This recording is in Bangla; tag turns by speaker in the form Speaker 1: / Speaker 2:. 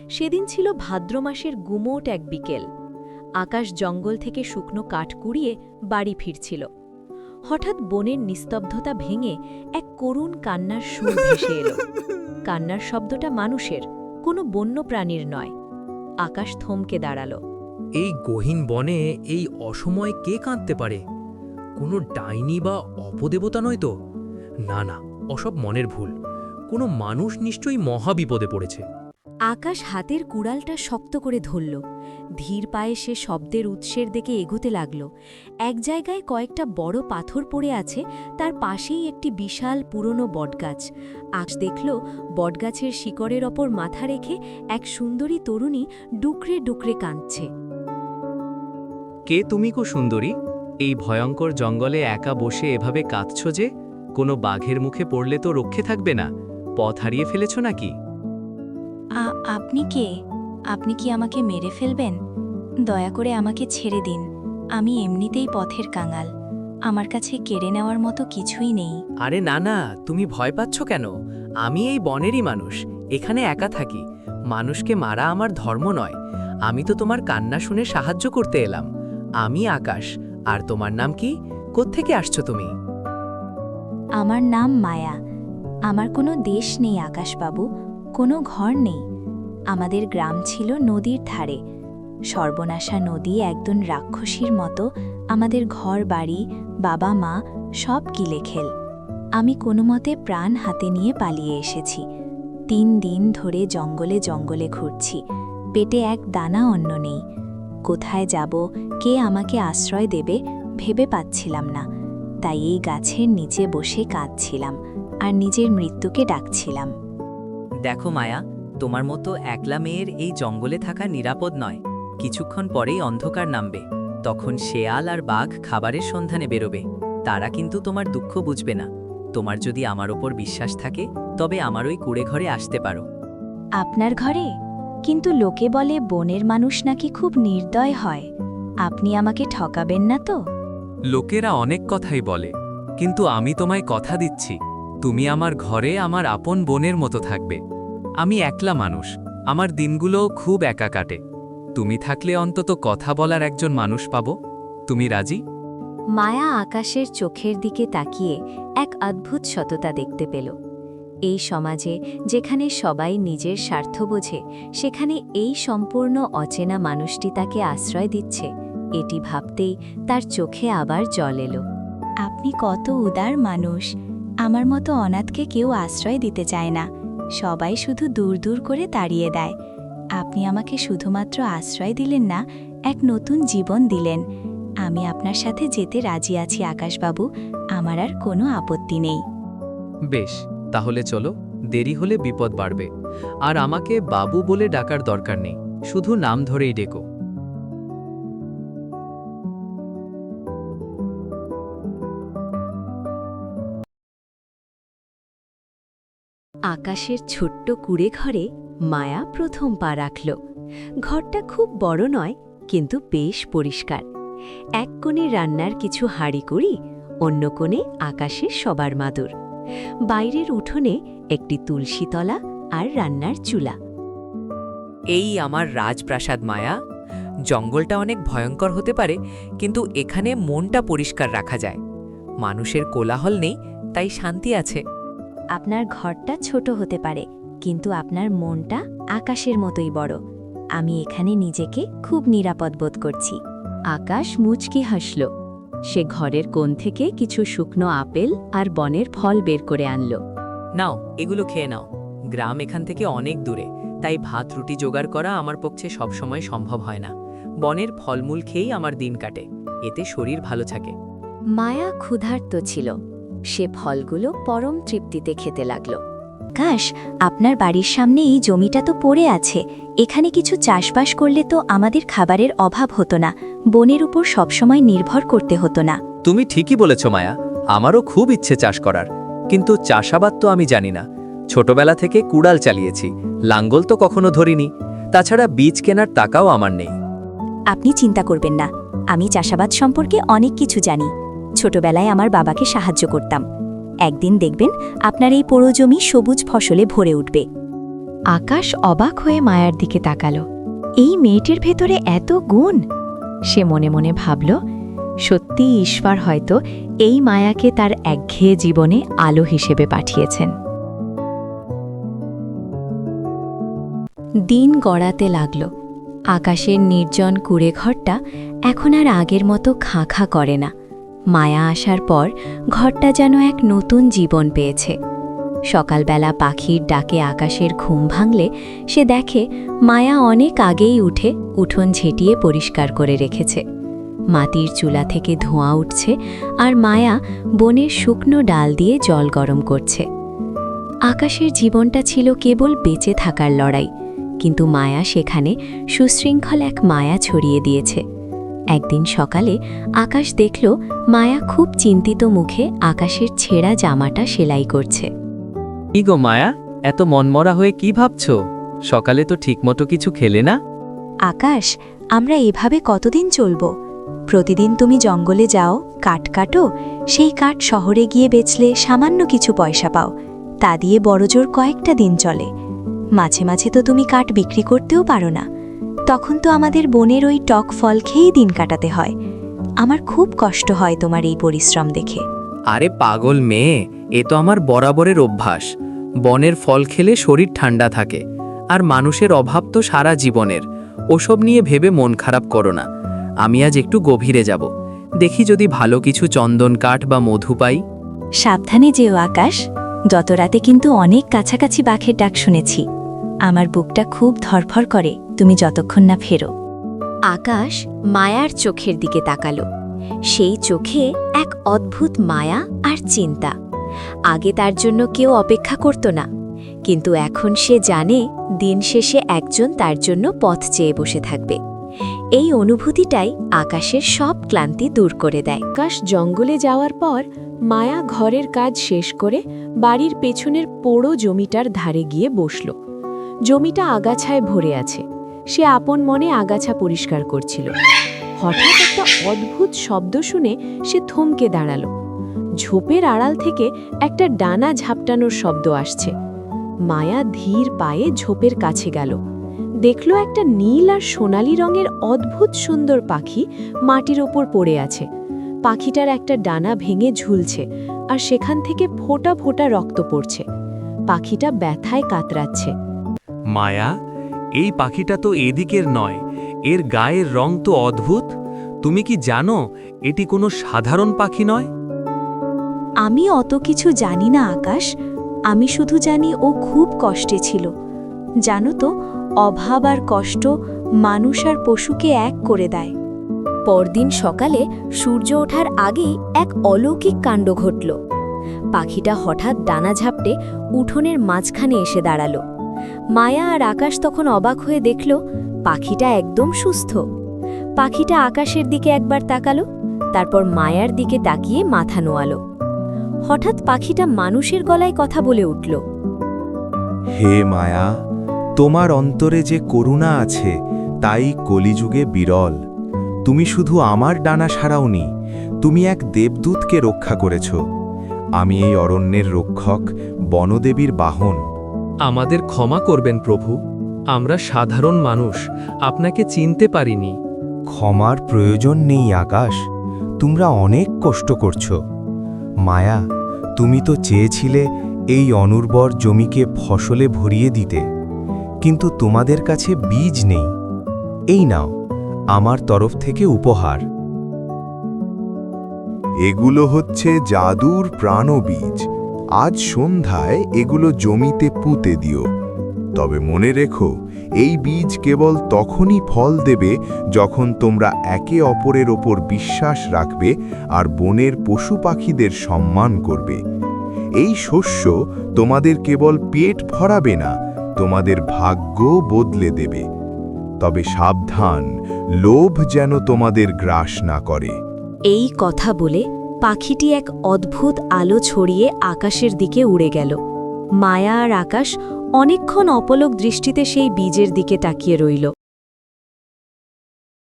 Speaker 1: সেদিন ছিল ভাদ্র মাসের গুমোট এক বিকেল। আকাশ জঙ্গল থেকে শুকনো কাঠ কুড়িয়ে বাড়ি ফিরছিল। হঠাৎ বনের নিস্তব্ধতা ভেঙে এক করুণ কান্নার সুর ভেসে এলো। কান্নার শব্দটা মানুষের, কোনো বন্য প্রাণীর নয়। আকাশ থমকে দাঁড়াল।
Speaker 2: এই গহীন বনে এই অসময়ে কে কাঁদতে পারে? কোনো ডাইনি বা অপদেবতা নয় তো? না না, ওসব মনের ভুল। কোনো মানুষ নিশ্চয়ই মহাবিপদে পড়েছে।
Speaker 1: আকাশ হাতের কুড়ালটা শক্ত করে ধরল। ধীর পায়ে সে শব্দের উৎসের দিকে এগোতে লাগল। এক জায়গায় কয়েকটা বড় পাথর পড়ে আছে, তার পাশেই একটি বিশাল পুরনো বটগাছ। আজ দেখল বটগাছের শিকড়ের ওপর মাথা রেখে এক সুন্দরী তরুণী ডুকরে ডুকরে কাঁদছে।
Speaker 3: কে তুমি কো সুন্দরী? এই ভয়ঙ্কর জঙ্গলে একা বসে এভাবে কাঁদছ যে? কোনো বাঘের মুখে পড়লে তো রক্ষে থাকবে না। পথ হারিয়ে ফেলেছ নাকি?
Speaker 4: আপনি কে? আপনি কি আমাকে মেরে ফেলবেন? দয়া করে আমাকে ছেড়ে দিন। আমি এমনিতেই পথের কাঙাল। আমার কাছে কেড়ে নেওয়ার মতো কিছুই নেই।
Speaker 3: আরে না না, তুমি ভয় পাচ্ছ কেন? আমি এই বনেরই মানুষ, এখানে একা থাকি। মানুষকে মারা আমার ধর্ম নয়। আমি তো তোমার কান্না শুনে সাহায্য করতে এলাম। আমি আকাশ। আর তোমার নাম কি? কোত্থেকে আসছো তুমি?
Speaker 4: আমার নাম মায়া। আমার কোনো দেশ নেই আকাশবাবু, কোনো ঘর নেই। আমাদের গ্রাম ছিল নদীর ধারে। সর্বনাশা নদী একজন রাক্ষসীর মতো আমাদের ঘর বাড়ি, বাবা মা সব গিলে খেল। আমি কোনো মতে প্রাণ হাতে নিয়ে পালিয়ে এসেছি। 3 দিন ধরে জঙ্গলে জঙ্গলে ঘুরছি। পেটে এক দানা অন্ন নেই। কোথায় যাব, কে আমাকে আশ্রয় দেবে ভেবে পাচ্ছিলাম না। তাই এই গাছের নিচে বসে কাঁদছিলাম আর নিজের মৃত্যুকে ডাকছিলাম।
Speaker 5: দেখো মায়া, তোমার মতো একলা মেয়ের এই জঙ্গলে থাকা নিরাপদ নয়। কিছুক্ষণ পরেই অন্ধকার নামবে। তখন শেয়াল আর বাঘ খাবারের সন্ধানে বেরোবে। তারা কিন্তু তোমার দুঃখ বুঝবে না। তোমার যদি আমার ওপর বিশ্বাস থাকে, তবে আমার ওই কুড়ে ঘরে আসতে পারো।
Speaker 4: আপনার ঘরে? কিন্তু লোকে বলে বনের মানুষ নাকি খুব নির্দয় হয়। আপনি আমাকে ঠকাবেন না তো?
Speaker 3: লোকেরা অনেক কথাই বলে, কিন্তু আমি তোমায় কথা দিচ্ছি, তুমি আমার ঘরে আমার আপন বোনের মতো থাকবে। আমি একলা মানুষ, আমার দিনগুলো খুব একা কাটে। তুমি থাকলে অন্তত কথা বলার একজন মানুষ পাবো। তুমি রাজি?
Speaker 1: মায়া আকাশের চোখের দিকে তাকিয়ে এক অদ্ভুত সততা দেখতে পেল। এই সমাজে যেখানে সবাই নিজের স্বার্থ বোঝে, সেখানে এই সম্পূর্ণ অচেনা মানুষটি তাকে আশ্রয় দিচ্ছে। এটি ভাবতেই তার চোখে আবার জল এলো।
Speaker 4: আপনি কত উদার মানুষ। আমার মতো অনাথকে কেউ আশ্রয় দিতে চায় না। সবাই শুধু দূর দূর করে তাড়িয়ে দেয়। আপনি আমাকে শুধুমাত্র আশ্রয় দিলেন না, এক নতুন জীবন দিলেন। আমি আপনার সাথে যেতে রাজি আছি আকাশবাবু। আমার আর কোনো আপত্তি নেই।
Speaker 3: বেশ, তাহলে চলো। দেরি হলে বিপদ বাড়বে। আর আমাকে বাবু বলে ডাকার দরকার নেই, শুধু নাম ধরেই ডেকো।
Speaker 1: আকাশের ছোট্ট কুড়ে ঘরে মায়া প্রথম পা রাখল। ঘরটা খুব বড় নয়, কিন্তু বেশ পরিষ্কার। এক কোণে রান্নার কিছু হাঁড়িকুড়ি, অন্য কোণে আকাশের সবার মাদুর। বাইরের উঠোনে একটি তুলসীতলা আর রান্নার চুলা।
Speaker 5: এই আমার রাজপ্রাসাদ মায়া। জঙ্গলটা অনেক ভয়ঙ্কর হতে পারে, কিন্তু এখানে মনটা পরিষ্কার রাখা যায়। মানুষের কোলাহল নেই, তাই শান্তি আছে।
Speaker 4: আপনার ঘরটা ছোট হতে পারে, কিন্তু আপনার মনটা আকাশের মতোই বড়। আমি এখানে নিজেকে খুব নিরাপদ বোধ করছি।
Speaker 1: আকাশ মুচকি হাসল। সে ঘরের কোণ থেকে কিছু শুকনো আপেল আর বনের ফল বের করে আনল।
Speaker 5: নাও, এগুলো খেয়ে নাও। গ্রাম এখান থেকে অনেক দূরে, তাই ভাত রুটি জোগাড় করা আমার পক্ষে সবসময় সম্ভব হয় না। বনের ফলমূল খেয়েই আমার দিন কাটে, এতে শরীর ভালো থাকে।
Speaker 1: মায়া ক্ষুধার্ত ছিল। সে ফলগুলো পরম তৃপ্তিতে খেতে লাগল।
Speaker 4: আকাশ, আপনার বাড়ির সামনে এই জমিটা তো পড়ে আছে। এখানে কিছু চাষবাস করলে তো আমাদের খাবারের অভাব হতো না। বনের উপর সবসময় নির্ভর করতে হতো না।
Speaker 3: তুমি ঠিকই বলেছ মায়া, আমারও খুব ইচ্ছে চাষ করার, কিন্তু চাষাবাদ তো আমি জানি না। ছোটবেলা থেকে কুড়াল চালিয়েছি, লাঙ্গল তো কখনো ধরিনি। তাছাড়া বীজ কেনার টাকাও আমার নেই।
Speaker 4: আপনি চিন্তা করবেন না, আমি চাষাবাদ সম্পর্কে অনেক কিছু জানি। ছোটবেলায় আমার বাবাকে সাহায্য করতাম। একদিন দেখবেন আপনার এই পোড়ো জমি সবুজ ফসলে ভরে উঠবে। আকাশ অবাক হয়ে মায়ার দিকে তাকালো। এই মেয়েটির ভেতরে এত গুণ! সে মনে মনে ভাবল, সত্যিই ঈশ্বর হয়তো এই মায়াকে তার একঘেয়ে জীবনে আলো হিসেবে পাঠিয়েছেন। দিন গড়াতে লাগল। আকাশের নির্জন কুঁড়েঘরটা এখন আর আগের মতো খাঁ খাঁ করে না। মায়া আসার পর ঘরটা যেন এক নতুন জীবন পেয়েছে। সকালবেলা পাখির ডাকে আকাশের ঘুম ভাঙলে সে দেখে মায়া অনেক আগেই উঠে উঠোন ঝেঁটিয়ে পরিষ্কার করে রেখেছে। মাটির চুলা থেকে ধোঁয়া উঠছে আর মায়া বনের শুকনো ডাল দিয়ে জল গরম করছে। আকাশের জীবনটা ছিল কেবল বেঁচে থাকার লড়াই, কিন্তু মায়া সেখানে সুশৃঙ্খল এক মায়া ছড়িয়ে দিয়েছে। একদিন সকালে আকাশ দেখল মায়া খুব চিন্তিত মুখে আকাশের ছেঁড়া জামাটা সেলাই করছে।
Speaker 3: কি গো মায়া, এত মনমরা হয়ে কি ভাবছ? সকালে তো ঠিকমতো কিছু খেলে না।
Speaker 4: আকাশ, আমরা এভাবে কতদিন চলব? প্রতিদিন তুমি জঙ্গলে যাও, কাঠ কাটো, সেই কাঠ শহরে গিয়ে বেচলে সামান্য কিছু পয়সা পাও। তা দিয়ে বড়জোর কয়েকটা দিন চলে। মাঝে মাঝে তো তুমি কাঠ বিক্রি করতেও পারো না। তখন তো আমাদের বনের ওই টক ফল খেয়েই দিন কাটাতে হয়। আমার খুব কষ্ট হয় তোমার এই পরিশ্রম দেখে।
Speaker 3: আরে পাগল মেয়ে, এ তো আমার বরাবরের অভ্যাস। বনের ফল খেলে শরীর ঠান্ডা থাকে, আর মানুষের অভাব তো সারা জীবনের। ওসব নিয়ে ভেবে মন খারাপ করো না। আমি আজ একটু গভীরে যাব, দেখি যদি ভালো কিছু চন্দন কাঠ বা মধু পাই।
Speaker 4: সাবধানে যেও আকাশ, যত রাতে কিন্তু অনেক কাছাকাছি বাঘের ডাক শুনেছি। আমার বুকটা খুব ধরফর করে তুমি যতক্ষণ না ফেরো। আকাশ মায়ার চোখের দিকে তাকালো। সেই চোখে এক অদ্ভুত মায়া আর চিন্তা। আগে তার জন্য কেউ অপেক্ষা করত না, কিন্তু এখন সে জানে দিন শেষে একজন তার জন্য পথ চেয়ে বসে থাকবে। এই অনুভূতিটাই আকাশের সব ক্লান্তি দূর করে দেয়।
Speaker 1: আকাশ জঙ্গলে যাওয়ার পর মায়া ঘরের কাজ শেষ করে বাড়ির পেছনের পোড়ো জমিটার ধারে গিয়ে বসল। জমিটা আগাছায় ভরে আছে। সে আপন মনে আগাছা পরিষ্কার করছিল। হঠাৎ একটা অদ্ভুত শব্দ শুনে সে থমকে দাঁড়ালো। ঝোপের আড়াল থেকে একটা ডানা ঝাপটানোর শব্দ আসছে। মায়া ধীর পায়ে ঝোপের কাছে গেল। দেখল একটা নীল আর সোনালি রঙের অদ্ভুত সুন্দর পাখি মাটির ওপর পড়ে আছে। পাখিটার একটা ডানা ভেঙে ঝুলছে, আর সেখান থেকে ফোঁটা ফোঁটা রক্ত পড়ছে। পাখিটা ব্যথায় কাতরাচ্ছে।
Speaker 2: মায়া, এই পাখিটা তো এদিকের নয়, এর গায়ের রং তো অদ্ভুত। তুমি কি জানো এটি কোনো সাধারণ পাখি নয়?
Speaker 4: আমি অত কিছু জানি না আকাশ। আমি শুধু জানি ও খুব কষ্টে ছিল। জানো তো, অভাব আর কষ্ট মানুষ আর পশুকে এক করে দেয়।
Speaker 1: পরদিন সকালে সূর্য ওঠার আগেই এক অলৌকিক কাণ্ড ঘটল। পাখিটা হঠাৎ ডানা ঝাপটে উঠোনের মাঝখানে এসে দাঁড়ালো। মায়া আর আকাশ তখন অবাক হয়ে দেখল পাখিটা একদম সুস্থ। পাখিটা আকাশের দিকে একবার তাকালো, তারপর মায়ার দিকে তাকিয়ে মাথা নোয়ালো। হঠাৎ পাখিটা মানুষের গলায় কথা বলে উঠল।
Speaker 6: হে মায়া, তোমার অন্তরে যে করুণা আছে তাই কলিযুগে বিরল। তুমি শুধু আমার ডানা সারাওনি, তুমি এক দেবদূতকে রক্ষা করেছ। আমি এই অরণ্যের রক্ষক, বনদেবীর বাহন।
Speaker 2: আমাদের ক্ষমা করবেন প্রভু, আমরা সাধারণ মানুষ, আপনাকে চিনতে পারিনি।
Speaker 6: ক্ষমার প্রয়োজন নেই আকাশ, তোমরা অনেক কষ্ট করছ। মায়া, তুমি তো চেয়েছিলে এই অনুর্বর জমিকে ফসলে ভরিয়ে দিতে, কিন্তু তোমাদের কাছে বীজ নেই। এই নাও আমার তরফ থেকে উপহার।
Speaker 7: এগুলো হচ্ছে জাদুর প্রাণবীজ। আজ সন্ধ্যায় এগুলো জমিতে পুঁতে দিও। তবে মনে রেখো, এই বীজ কেবল তখনই ফল দেবে যখন তোমরা একে অপরের ওপর বিশ্বাস রাখবে আর বনের পশু পাখিদের সম্মান করবে। এই শস্য তোমাদের কেবল পেট ভরাবে না, তোমাদের ভাগ্য বদলে দেবে। তবে সাবধান, লোভ যেন তোমাদের গ্রাস না করে।
Speaker 1: এই কথা বলে পাখিটি এক অদ্ভুত আলো ছড়িয়ে আকাশের দিকে উড়ে গেল। মায়া আর আকাশ অনেকক্ষণ অপলক দৃষ্টিতে সেই বীজের দিকে তাকিয়ে রইল।